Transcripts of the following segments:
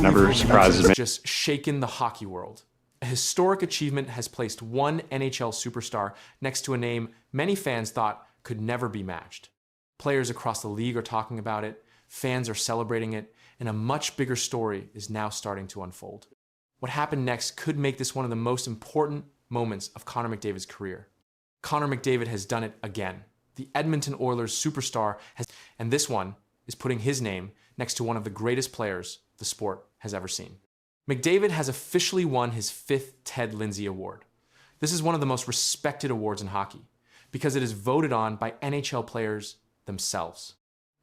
Never surprises me. Just shaken the hockey world. A historic achievement has placed one NHL superstar next to a name many fans thought could never be matched. Players across the league are talking about it, fans are celebrating it, and a much bigger story is now starting to unfold. What happened next could make this one of the most important moments of Connor McDavid's career. Connor McDavid has done it again. The Edmonton Oilers superstar has, and this one is putting his name next to one of the greatest players the sport has ever seen. McDavid has officially won his 5th Ted Lindsay Award. This is one of the most respected awards in hockey because it is voted on by NHL players themselves.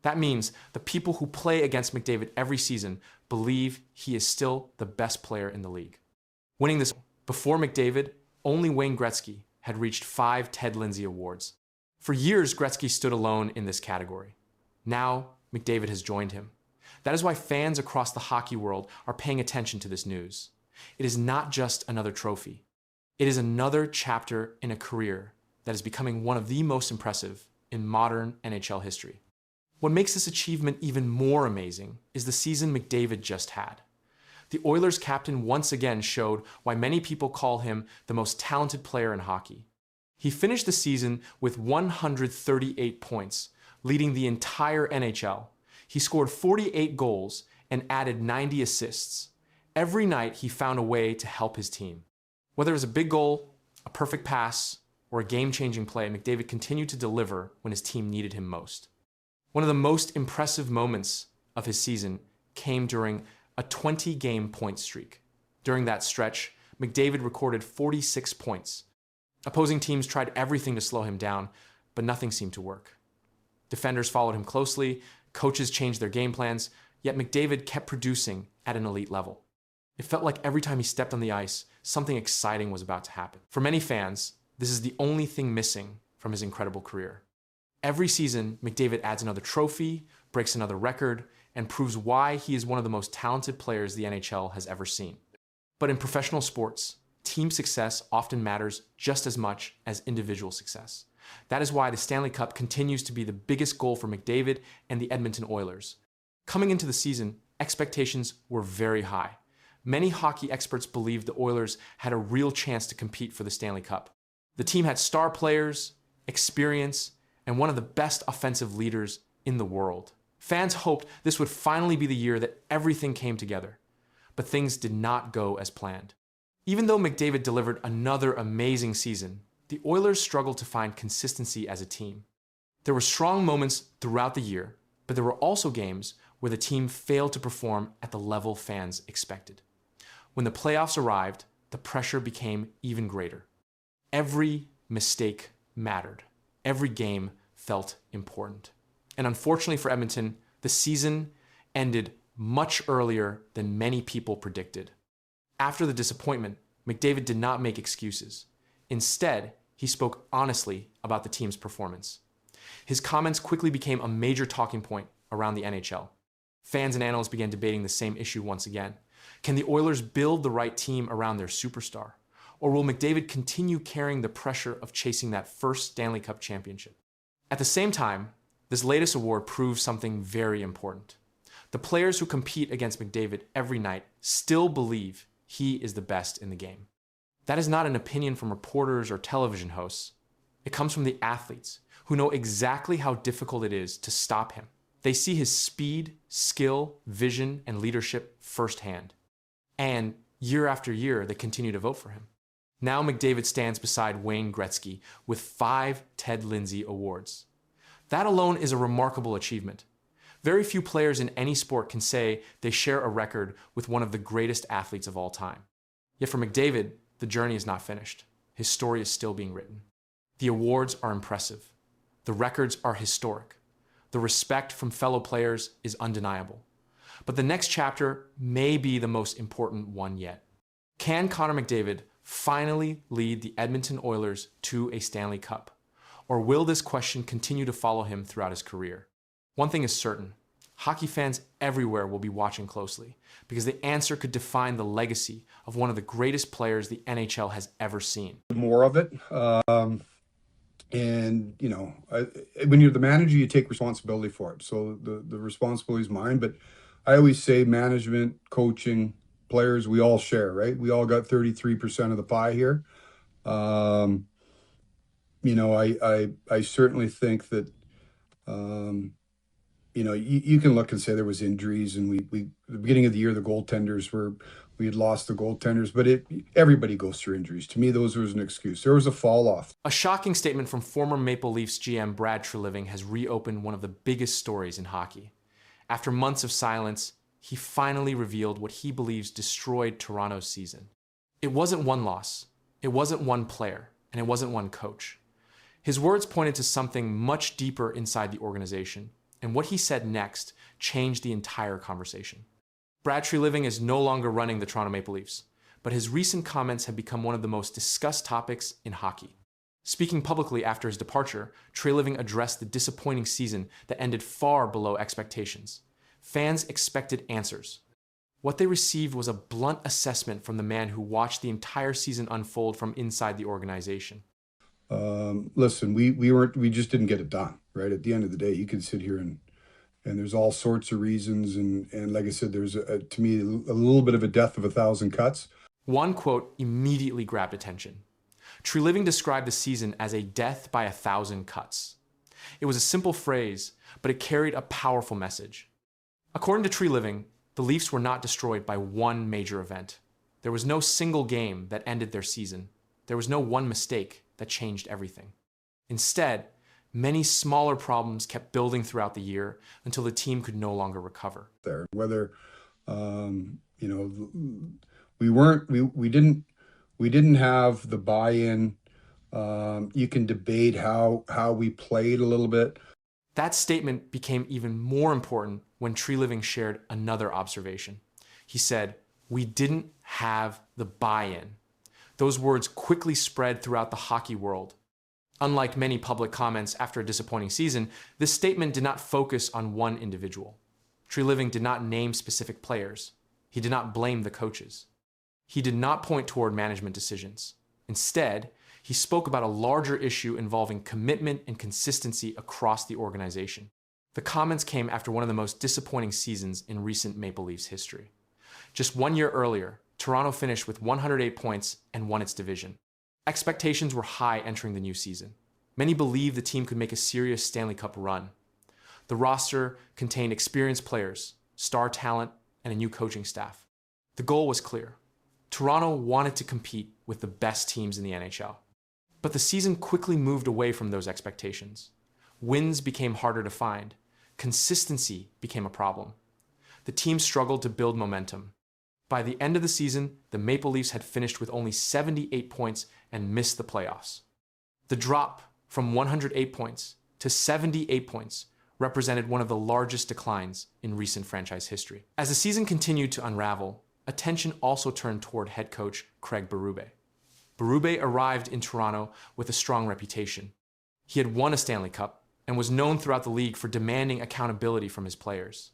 That means the people who play against McDavid every season believe he is still the best player in the league. Winning this before McDavid, only Wayne Gretzky had reached 5 Ted Lindsay Awards. For years, Gretzky stood alone in this category. Now, McDavid has joined him. That is why fans across the hockey world are paying attention to this news. It is not just another trophy. It is another chapter in a career that is becoming one of the most impressive in modern NHL history. What makes this achievement even more amazing is the season McDavid just had. The Oilers captain once again showed why many people call him the most talented player in hockey. He finished the season with 138 points, leading the entire NHL. He scored 48 goals and added 90 assists. Every night he found a way to help his team. Whether it was a big goal, a perfect pass, or a game-changing play, McDavid continued to deliver when his team needed him most. One of the most impressive moments of his season came during a 20-game point streak. During that stretch, McDavid recorded 46 points. Opposing teams tried everything to slow him down, but nothing seemed to work. Defenders followed him closely, coaches changed their game plans, yet McDavid kept producing at an elite level. It felt like every time he stepped on the ice, something exciting was about to happen. For many fans, this is the only thing missing from his incredible career. Every season, McDavid adds another trophy, breaks another record, and proves why he is one of the most talented players the NHL has ever seen. But in professional sports, team success often matters just as much as individual success. That is why the Stanley Cup continues to be the biggest goal for McDavid and the Edmonton Oilers. Coming into the season, expectations were very high. Many hockey experts believed the Oilers had a real chance to compete for the Stanley Cup. The team had star players, experience, and one of the best offensive leaders in the world. Fans hoped this would finally be the year that everything came together, but things did not go as planned. Even though McDavid delivered another amazing season, the Oilers struggled to find consistency as a team. There were strong moments throughout the year, but there were also games where the team failed to perform at the level fans expected. When the playoffs arrived, the pressure became even greater. Every mistake mattered. Every game felt important. And unfortunately for Edmonton, the season ended much earlier than many people predicted. After the disappointment, McDavid did not make excuses. Instead, he spoke honestly about the team's performance. His comments quickly became a major talking point around the NHL. Fans and analysts began debating the same issue once again. Can the Oilers build the right team around their superstar? Or will McDavid continue carrying the pressure of chasing that first Stanley Cup championship? At the same time, this latest award proves something very important. The players who compete against McDavid every night still believe he is the best in the game. That is not an opinion from reporters or television hosts. It comes from the athletes who know exactly how difficult it is to stop him. They see his speed, skill, vision, and leadership firsthand. And year after year, they continue to vote for him. Now McDavid stands beside Wayne Gretzky with 5 Ted Lindsay Awards. That alone is a remarkable achievement. Very few players in any sport can say they share a record with one of the greatest athletes of all time. Yet for McDavid, the journey is not finished. His story is still being written. The awards are impressive. The records are historic. The respect from fellow players is undeniable. But the next chapter may be the most important one yet. Can Connor McDavid finally lead the Edmonton Oilers to a Stanley Cup? Or will this question continue to follow him throughout his career? One thing is certain, hockey fans everywhere will be watching closely because the answer could define the legacy of one of the greatest players the NHL has ever seen. More of it. And, you know, when you're the manager, you take responsibility for it. So the responsibility is mine, but I always say management, coaching, players, we all share, right? We all got 33% of the pie here. Um, I certainly think that, um, you can look and say there was injuries, and we the beginning of the year the goaltenders were we had lost the goaltenders, but everybody goes through injuries. To me, those was an excuse. There was a fall off. A shocking statement from former Maple Leafs GM Brad Treliving has reopened one of the biggest stories in hockey. After months of silence, he finally revealed what he believes destroyed Toronto's season. It wasn't one loss, it wasn't one player, and it wasn't one coach. His words pointed to something much deeper inside the organization, and what he said next changed the entire conversation. Brad Treliving is no longer running the Toronto Maple Leafs, but his recent comments have become one of the most discussed topics in hockey. Speaking publicly after his departure, Treliving addressed the disappointing season that ended far below expectations. Fans expected answers. What they received was a blunt assessment from the man who watched the entire season unfold from inside the organization. Listen, we just didn't get it done, right? At the end of the day, you can sit here and there's all sorts of reasons, and like I said, there's to me a little bit of a death of a thousand cuts. One quote immediately grabbed attention. Treliving described the season as a death by 1,000 cuts. It was a simple phrase, but it carried a powerful message. According to Treliving, the Leafs were not destroyed by one major event. There was no single game that ended their season. There was no one mistake that changed everything. Instead, many smaller problems kept building throughout the year until the team could no longer recover. There, whether you know, we didn't have the buy-in. You can debate how we played a little bit. That statement became even more important when Treliving shared another observation. He said, "We didn't have the buy-in." Those words quickly spread throughout the hockey world. Unlike many public comments after a disappointing season, this statement did not focus on one individual. Treliving did not name specific players. He did not blame the coaches. He did not point toward management decisions. Instead, he spoke about a larger issue involving commitment and consistency across the organization. The comments came after one of the most disappointing seasons in recent Maple Leafs history. Just 1 year earlier, Toronto finished with 108 points and won its division. Expectations were high entering the new season. Many believed the team could make a serious Stanley Cup run. The roster contained experienced players, star talent, and a new coaching staff. The goal was clear. Toronto wanted to compete with the best teams in the NHL. But the season quickly moved away from those expectations. Wins became harder to find. Consistency became a problem. The team struggled to build momentum. By the end of the season, the Maple Leafs had finished with only 78 points and missed the playoffs. The drop from 108 points to 78 points represented one of the largest declines in recent franchise history. As the season continued to unravel, attention also turned toward head coach Craig Berube. Berube arrived in Toronto with a strong reputation. He had won a Stanley Cup and was known throughout the league for demanding accountability from his players.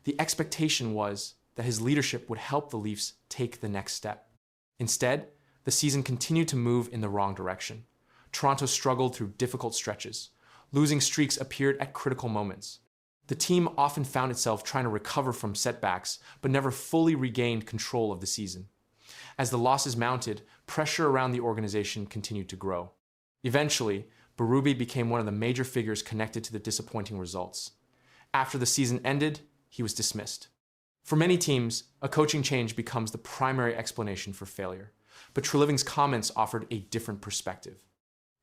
The expectation was that his leadership would help the Leafs take the next step. Instead, the season continued to move in the wrong direction. Toronto struggled through difficult stretches. Losing streaks appeared at critical moments. The team often found itself trying to recover from setbacks, but never fully regained control of the season. As the losses mounted, pressure around the organization continued to grow. Eventually, Berube became one of the major figures connected to the disappointing results. After the season ended, he was dismissed. For many teams, a coaching change becomes the primary explanation for failure, but Treliving's comments offered a different perspective.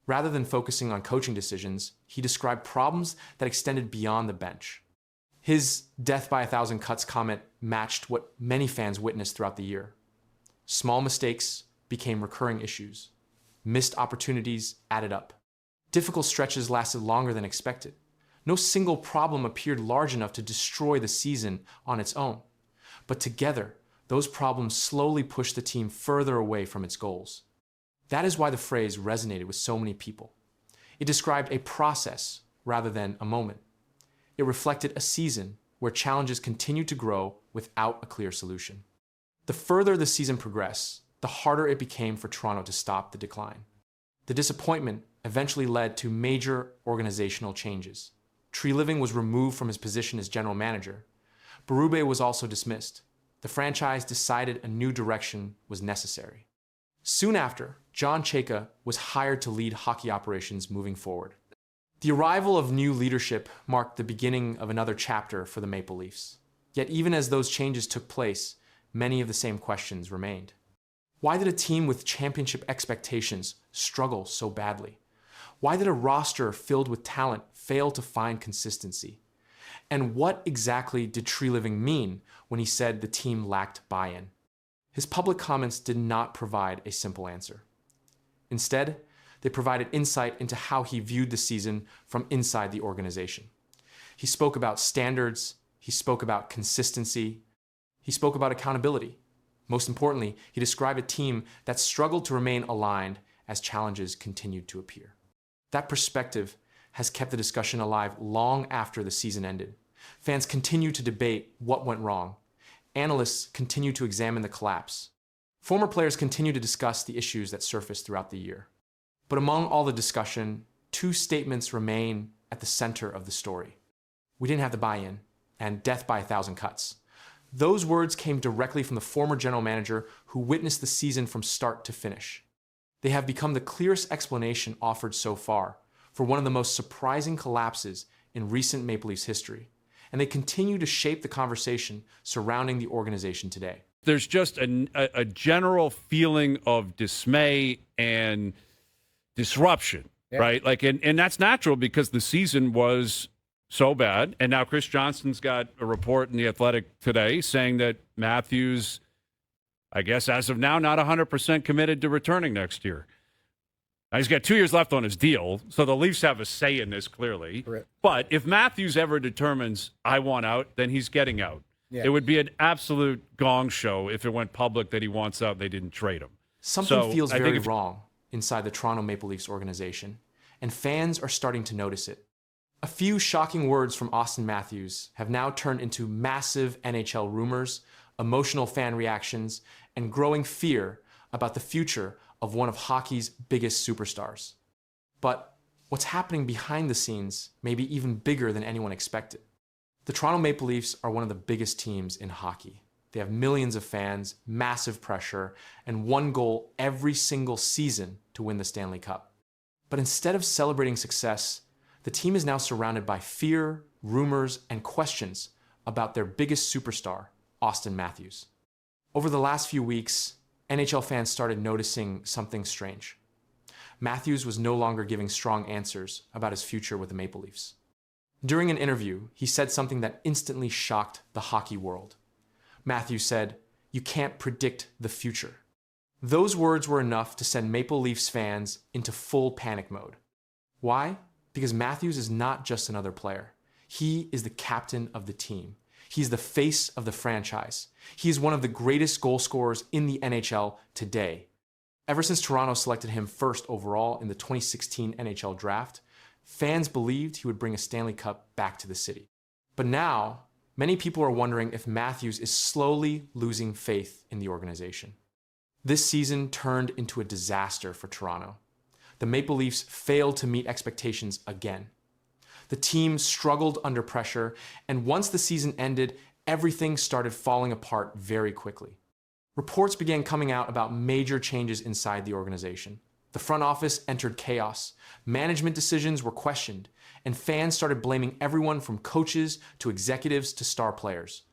Rather than focusing on coaching decisions, he described problems that extended beyond the bench. His death by 1,000 cuts comment matched what many fans witnessed throughout the year. Small mistakes became recurring issues. Missed opportunities added up. Difficult stretches lasted longer than expected. No single problem appeared large enough to destroy the season on its own. But together, those problems slowly pushed the team further away from its goals. That is why the phrase resonated with so many people. It described a process rather than a moment. It reflected a season where challenges continued to grow without a clear solution. The further the season progressed, the harder it became for Toronto to stop the decline. The disappointment eventually led to major organizational changes. Treliving was removed from his position as general manager. Berube was also dismissed. The franchise decided a new direction was necessary. Soon after, John Chayka was hired to lead hockey operations moving forward. The arrival of new leadership marked the beginning of another chapter for the Maple Leafs. Yet even as those changes took place, many of the same questions remained. Why did a team with championship expectations struggle so badly? Why did a roster filled with talent fail to find consistency? And what exactly did Treliving mean when he said the team lacked buy-in? His public comments did not provide a simple answer. Instead, they provided insight into how he viewed the season from inside the organization. He spoke about standards, he spoke about consistency, he spoke about accountability. Most importantly, he described a team that struggled to remain aligned as challenges continued to appear. That perspective has kept the discussion alive long after the season ended. Fans continue to debate what went wrong. Analysts continue to examine the collapse. Former players continue to discuss the issues that surfaced throughout the year. But among all the discussion, two statements remain at the center of the story. We didn't have the buy-in, and death by 1,000 cuts. Those words came directly from the former general manager who witnessed the season from start to finish. They have become the clearest explanation offered so far for one of the most surprising collapses in recent Maple Leafs history, and they continue to shape the conversation surrounding the organization today. There's just a general feeling of dismay and disruption, right? And that's natural because the season was so bad. And now Chris Johnston's got a report in The Athletic today saying that Matthews, I guess as of now, not 100% committed to returning next year. Now, he's got 2 years left on his deal, so the Leafs have a say in this clearly. Correct. But if Matthews ever determines, I want out, then he's getting out. Yeah. It would be an absolute gong show if it went public that he wants out and they didn't trade him. Something feels very wrong inside the Toronto Maple Leafs organization, and fans are starting to notice it. A few shocking words from Austin Matthews have now turned into massive NHL rumors, emotional fan reactions, and growing fear about the future of one of hockey's biggest superstars. But what's happening behind the scenes may be even bigger than anyone expected. The Toronto Maple Leafs are one of the biggest teams in hockey. They have millions of fans, massive pressure, and one goal every single season to win the Stanley Cup. But instead of celebrating success, the team is now surrounded by fear, rumors, and questions about their biggest superstar, Austin Matthews. Over the last few weeks, NHL fans started noticing something strange. Matthews was no longer giving strong answers about his future with the Maple Leafs. During an interview, he said something that instantly shocked the hockey world. Matthews said, "You can't predict the future." Those words were enough to send Maple Leafs fans into full panic mode. Why? Because Matthews is not just another player. He is the captain of the team. He's the face of the franchise. He is one of the greatest goal scorers in the NHL today. Ever since Toronto selected him first overall in the 2016 NHL draft, fans believed he would bring a Stanley Cup back to the city. But now, many people are wondering if Matthews is slowly losing faith in the organization. This season turned into a disaster for Toronto. The Maple Leafs failed to meet expectations again. The team struggled under pressure, and once the season ended, everything started falling apart very quickly. Reports began coming out about major changes inside the organization. The front office entered chaos, management decisions were questioned, and fans started blaming everyone from coaches to executives to star players.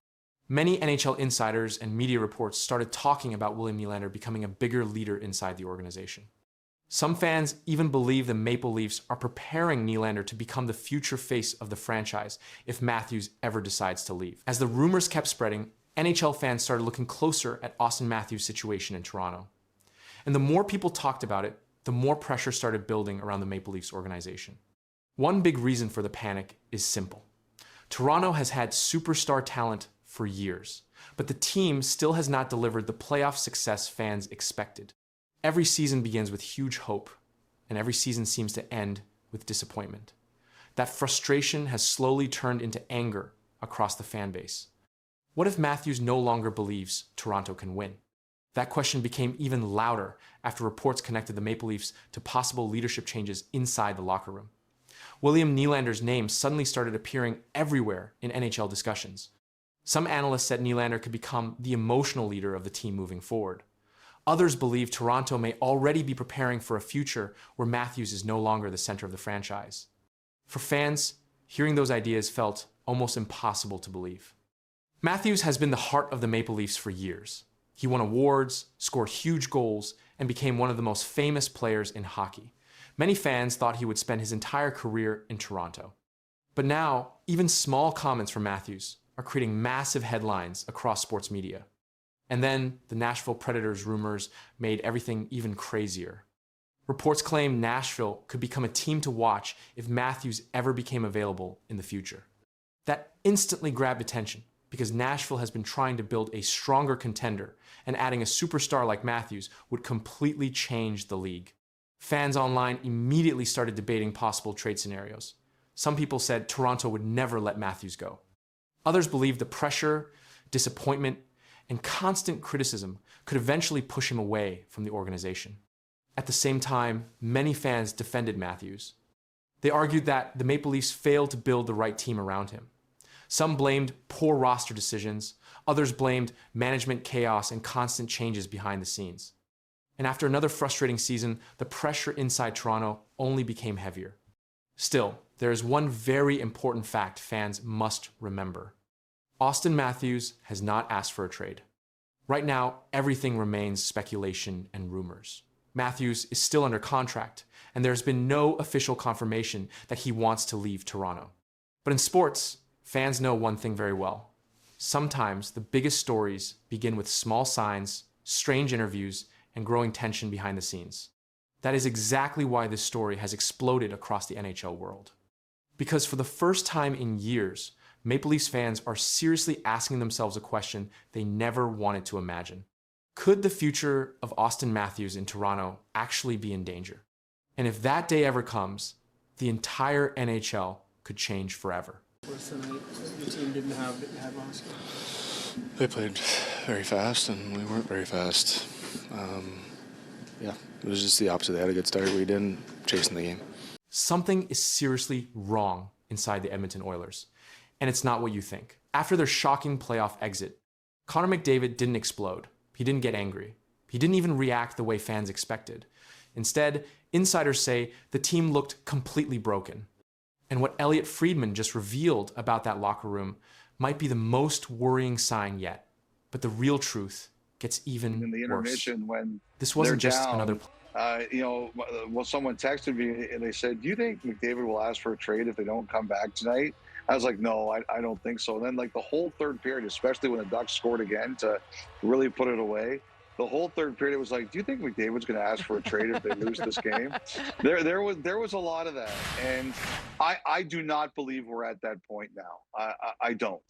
Many NHL insiders and media reports started talking about William Nylander becoming a bigger leader inside the organization. Some fans even believe the Maple Leafs are preparing Nylander to become the future face of the franchise if Matthews ever decides to leave. As the rumors kept spreading, NHL fans started looking closer at Austin Matthews' situation in Toronto. And the more people talked about it, the more pressure started building around the Maple Leafs organization. One big reason for the panic is simple. Toronto has had superstar talent for years, but the team still has not delivered the playoff success fans expected. Every season begins with huge hope, and every season seems to end with disappointment. That frustration has slowly turned into anger across the fan base. What if Matthews no longer believes Toronto can win? That question became even louder after reports connected the Maple Leafs to possible leadership changes inside the locker room. William Nylander's name suddenly started appearing everywhere in NHL discussions. Some analysts said Nylander could become the emotional leader of the team moving forward. Others believe Toronto may already be preparing for a future where Matthews is no longer the center of the franchise. For fans, hearing those ideas felt almost impossible to believe. Matthews has been the heart of the Maple Leafs for years. He won awards, scored huge goals, and became one of the most famous players in hockey. Many fans thought he would spend his entire career in Toronto. But now, even small comments from Matthews are creating massive headlines across sports media. And then the Nashville Predators rumors made everything even crazier. Reports claim Nashville could become a team to watch if Matthews ever became available in the future. That instantly grabbed attention because Nashville has been trying to build a stronger contender, and adding a superstar like Matthews would completely change the league. Fans online immediately started debating possible trade scenarios. Some people said Toronto would never let Matthews go. Others believed the pressure, disappointment, and constant criticism could eventually push him away from the organization. At the same time, many fans defended Matthews. They argued that the Maple Leafs failed to build the right team around him. Some blamed poor roster decisions, others blamed management chaos and constant changes behind the scenes. And after another frustrating season, the pressure inside Toronto only became heavier. Still, there is one very important fact fans must remember. Austin Matthews has not asked for a trade. Right now, everything remains speculation and rumors. Matthews is still under contract, and there's been no official confirmation that he wants to leave Toronto. But in sports, fans know one thing very well. Sometimes the biggest stories begin with small signs, strange interviews, and growing tension behind the scenes. That is exactly why this story has exploded across the NHL world. Because for the first time in years, Maple Leafs fans are seriously asking themselves a question they never wanted to imagine. Could the future of Austin Matthews in Toronto actually be in danger? And if that day ever comes, the entire NHL could change forever. Worse than the team didn't have that you had last game. They played very fast, and we weren't very fast. It was just the opposite. They had a good start. We didn't, chasing the game. Something is seriously wrong inside the Edmonton Oilers, and it's not what you think. After their shocking playoff exit, Connor McDavid didn't explode. He didn't get angry. He didn't even react the way fans expected. Instead, insiders say the team looked completely broken. And what Elliotte Friedman just revealed about that locker room might be the most worrying sign yet. But the real truth gets even in the intermission worse. When this wasn't just down, another. Someone texted me and they said, "Do you think McDavid will ask for a trade if they don't come back tonight?" I was like, "No, I don't think so." And then, like the whole third period, especially when the Ducks scored again to really put it away, the whole third period it was like, "Do you think McDavid's going to ask for a trade if they lose this game?" There was a lot of that, and I do not believe we're at that point now. I don't.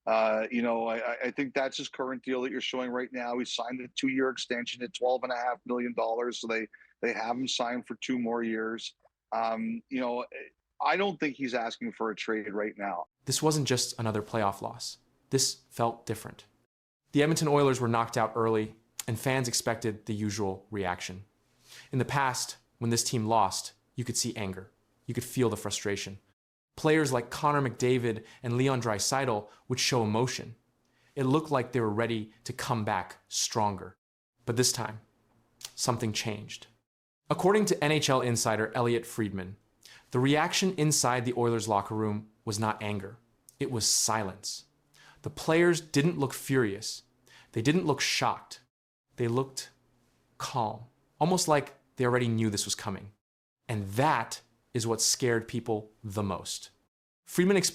I think that's his current deal that you're showing right now. He signed a 2-year extension at $12.5 million, so they have him signed for 2 more years. I don't think he's asking for a trade right now. This wasn't just another playoff loss. This felt different. The Edmonton Oilers were knocked out early, and fans expected the usual reaction. In the past, when this team lost, you could see anger. You could feel the frustration. Players like Connor McDavid and Leon Draisaitl would show emotion. It looked like they were ready to come back stronger. But this time, something changed. According to NHL insider Elliotte Friedman, the reaction inside the Oilers locker room was not anger. It was silence. The players didn't look furious. They didn't look shocked. They looked calm, almost like they already knew this was coming. And that is what scared people the most. Friedman explained